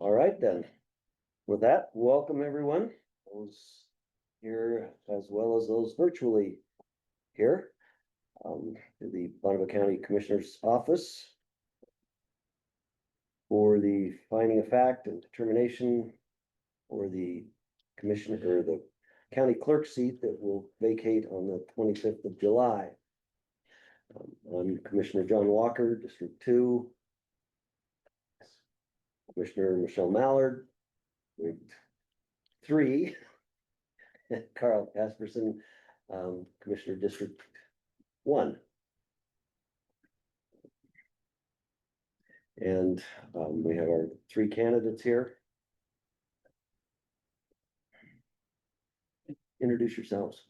All right then. With that, welcome everyone, those here as well as those virtually here. To the Bonneville County Commissioner's Office for the finding of fact and determination for the commissioner or the county clerk seat that will vacate on the 25th of July. I'm Commissioner John Walker, District 2. Commissioner Michelle Mallard, District 3. Karl Casperson, Commissioner District 1. And we have our 3 candidates here. Introduce yourselves.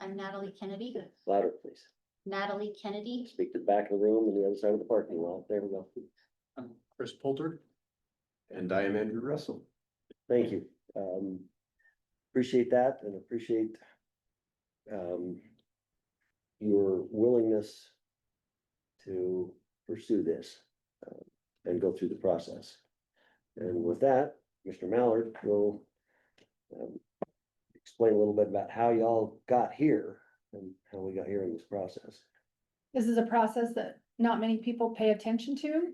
I'm Natalie Kennedy. Louder, please. Natalie Kennedy. Speak to the back of the room and the other side of the parking lot. There we go. I'm Chris Poulter. And I am Andrew Russell. Thank you. Appreciate that and appreciate your willingness to pursue this and go through the process. And with that, Mr. Mallard will explain a little bit about how y'all got here and how we got here in this process. This is a process that not many people pay attention to.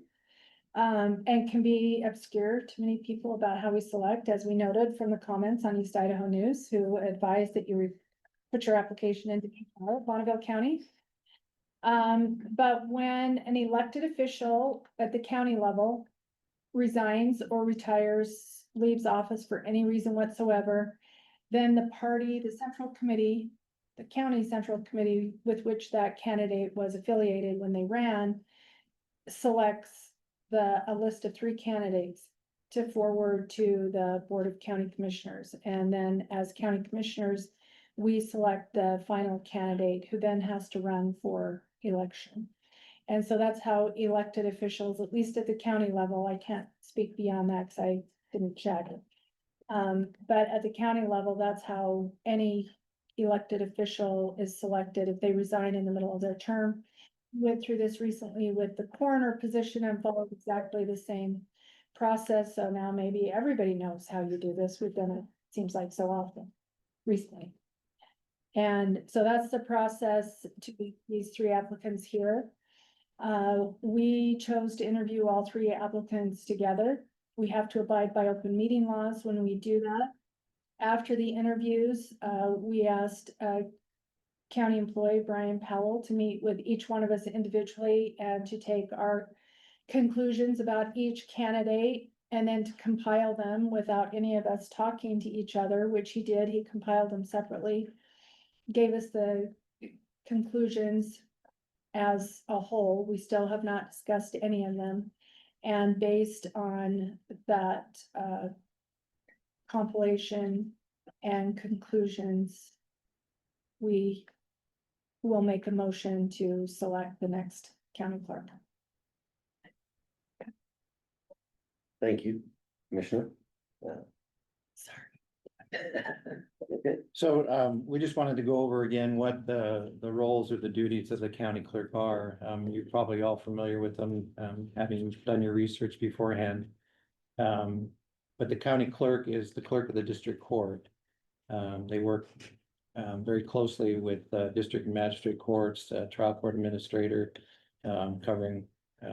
And can be obscure to many people about how we select, as we noted from the comments on East Idaho News, who advised that you put your application into Bonneville County. But when an elected official at the county level resigns or retires, leaves office for any reason whatsoever, then the party, the central committee, the county central committee with which that candidate was affiliated when they ran, selects a list of 3 candidates to forward to the Board of County Commissioners. And then as county commissioners, we select the final candidate who then has to run for election. And so that's how elected officials, at least at the county level, I can't speak beyond that because I didn't check it. But at the county level, that's how any elected official is selected if they resign in the middle of their term. Went through this recently with the coroner position and followed exactly the same process. So now maybe everybody knows how you do this. We've done it, seems like so often recently. And so that's the process to these 3 applicants here. We chose to interview all 3 applicants together. We have to abide by open meeting laws when we do that. After the interviews, we asked county employee Brian Powell to meet with each one of us individually and to take our conclusions about each candidate and then to compile them without any of us talking to each other, which he did. He compiled them separately, gave us the conclusions as a whole. We still have not discussed any of them. And based on that compilation and conclusions, we will make a motion to select the next county clerk. Thank you, Commissioner. Sorry. Okay. So we just wanted to go over again what the roles or the duties of the county clerk are. You're probably all familiar with them, having done your research beforehand. But the county clerk is the clerk of the district court. They work very closely with district and magistrate courts, trial court administrator, covering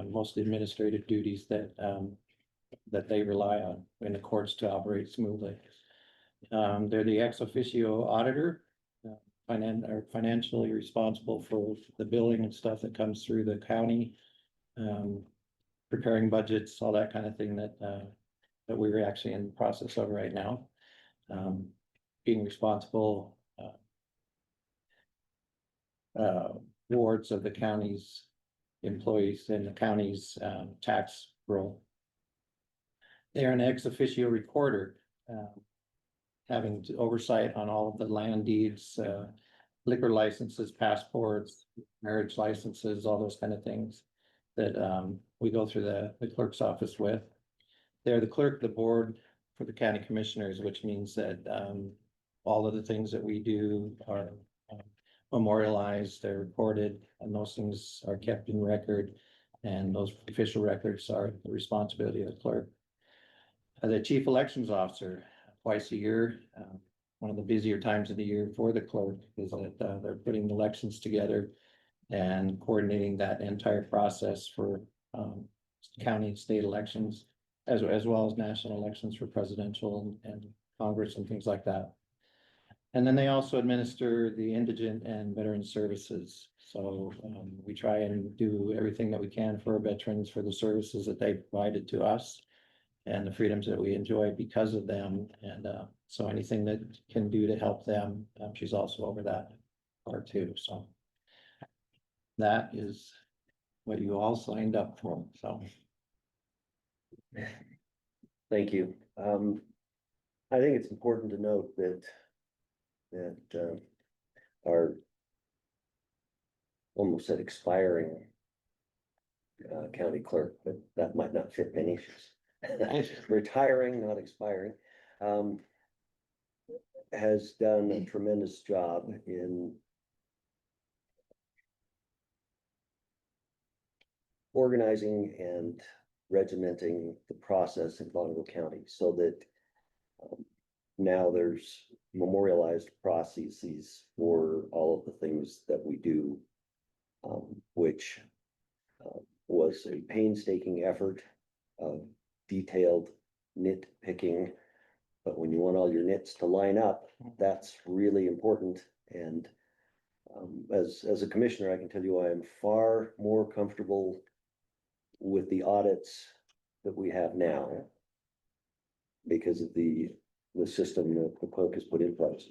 most administrative duties that they rely on in the courts to operate smoothly. They're the ex officio auditor, financially responsible for the billing and stuff that comes through the county, preparing budgets, all that kind of thing that we're actually in the process of right now. Being responsible wards of the county's employees and the county's tax roll. They're an ex officio recorder, having oversight on all of the land deeds, liquor licenses, passports, marriage licenses, all those kind of things that we go through the clerk's office with. They're the clerk of the board for the county commissioners, which means that all of the things that we do are memorialized, they're recorded, and those things are kept in record. And those official records are the responsibility of the clerk. The chief elections officer, twice a year, one of the busier times of the year for the clerk is that they're putting elections together and coordinating that entire process for county and state elections, as well as national elections for presidential and Congress and things like that. And then they also administer the indigent and veteran services. So we try and do everything that we can for our veterans, for the services that they provided to us and the freedoms that we enjoy because of them. And so anything that can do to help them, she's also over that part too. So that is what you all signed up for. So Thank you. I think it's important to note that our almost said expiring county clerk, but that might not fit many. She's retiring, not expiring, has done a tremendous job in organizing and regimenting the process in Bonneville County so that now there's memorialized processes for all of the things that we do, which was a painstaking effort of detailed nitpicking. But when you want all your nits to line up, that's really important. And as a commissioner, I can tell you I am far more comfortable with the audits that we have now because of the system that the clerk has put in place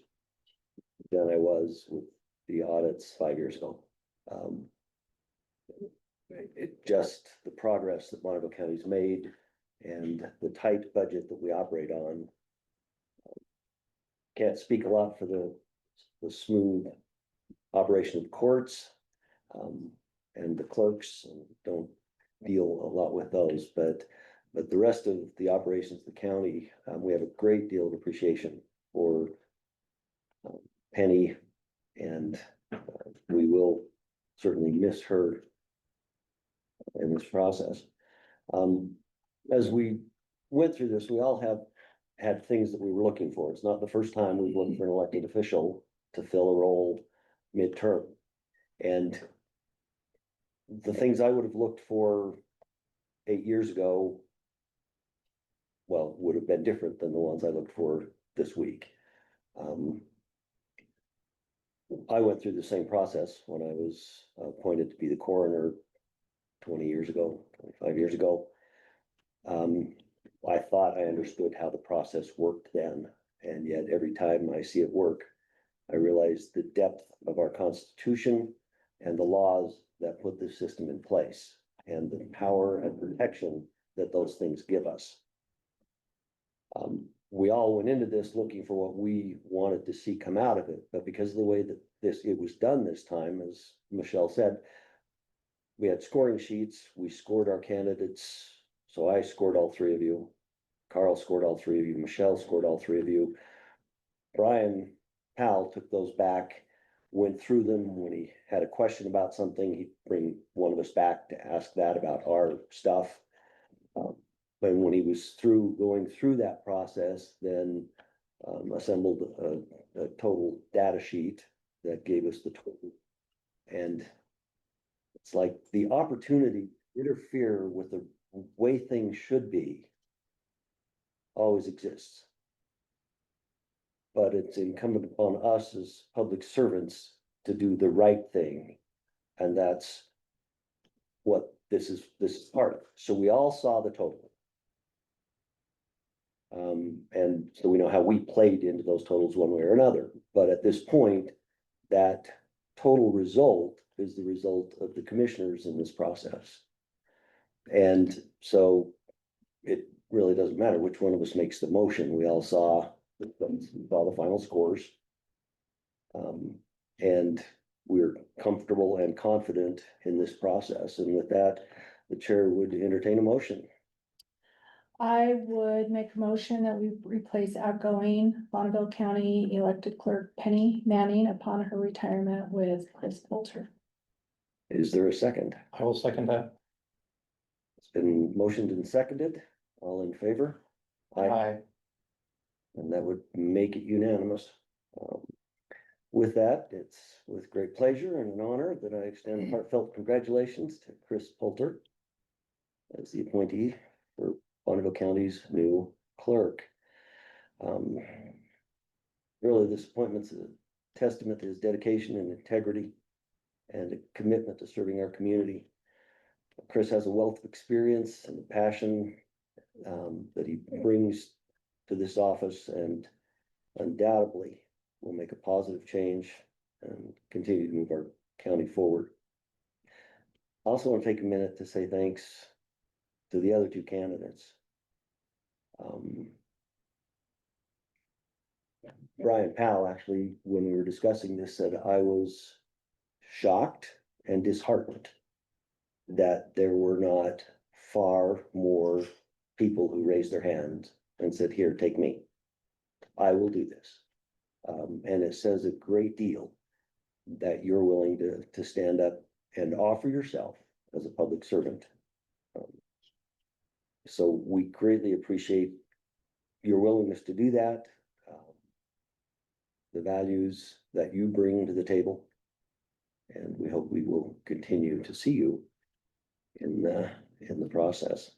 than I was with the audits 5 years ago. It just the progress that Bonneville County's made and the tight budget that we operate on. Can't speak a lot for the smooth operation of courts and the clerks, and don't deal a lot with those, but the rest of the operations of the county, we have a great deal of appreciation for Penny, and we will certainly miss her in this process. As we went through this, we all have had things that we were looking for. It's not the first time we've looked for an elected official to fill a role midterm. And the things I would have looked for 8 years ago, well, would have been different than the ones I looked for this week. I went through the same process when I was appointed to be the coroner 20 years ago, 25 years ago. I thought I understood how the process worked then, and yet every time I see it work, I realize the depth of our Constitution and the laws that put this system in place and the power and protection that those things give us. We all went into this looking for what we wanted to see come out of it, but because of the way that it was done this time, as Michelle said, we had scoring sheets, we scored our candidates. So I scored all three of you. Karl scored all three of you. Michelle scored all three of you. Brian Powell took those back, went through them. When he had a question about something, he'd bring one of us back to ask that about our stuff. But when he was through going through that process, then assembled a total data sheet that gave us the total. And it's like the opportunity to interfere with the way things should be always exists. But it's incumbent upon us as public servants to do the right thing. And that's what this is part of. So we all saw the total. And so we know how we played into those totals one way or another. But at this point, that total result is the result of the commissioners in this process. And so it really doesn't matter which one of us makes the motion. We all saw the final scores. And we're comfortable and confident in this process. And with that, the chair would entertain a motion. I would make a motion that we replace outgoing Bonneville County elected clerk Penny Manning upon her retirement with Chris Poulter. Is there a second? I will second that. been motioned and seconded. All in favor? Aye. And that would make it unanimous. Um, With that, it's with great pleasure and an honor that I extend heartfelt congratulations to Chris Poulter as the appointee for Bonneville County's new clerk. Really, this appointment's a testament to his dedication and integrity and a commitment to serving our community. Chris has a wealth of experience and passion that he brings to this office, and undoubtedly will make a positive change and continue to move our county forward. I also want to take a minute to say thanks to the other two candidates. Brian Powell, actually, when we were discussing this, said I was shocked and disheartened that there were not far more people who raised their hands and said, here, take me. I will do this. And it says a great deal that you're willing to stand up and offer yourself as a public servant. So we greatly appreciate your willingness to do that, the values that you bring to the table. And we hope we will continue to see you in the process.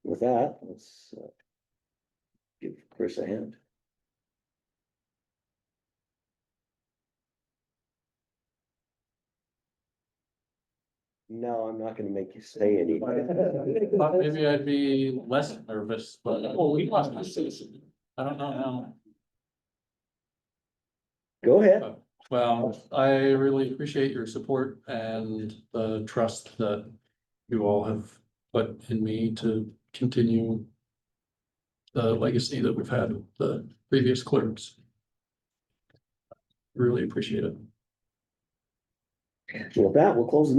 With that, let's give Chris a hand. No, I'm not gonna make you say anything. Thought maybe I'd be less nervous, but we lost my citizen. I don't know how. Go ahead. Well, I really appreciate your support and the trust that you all have put in me to continue the legacy that we've had with the previous clerks. Really appreciate it. With that, we'll close the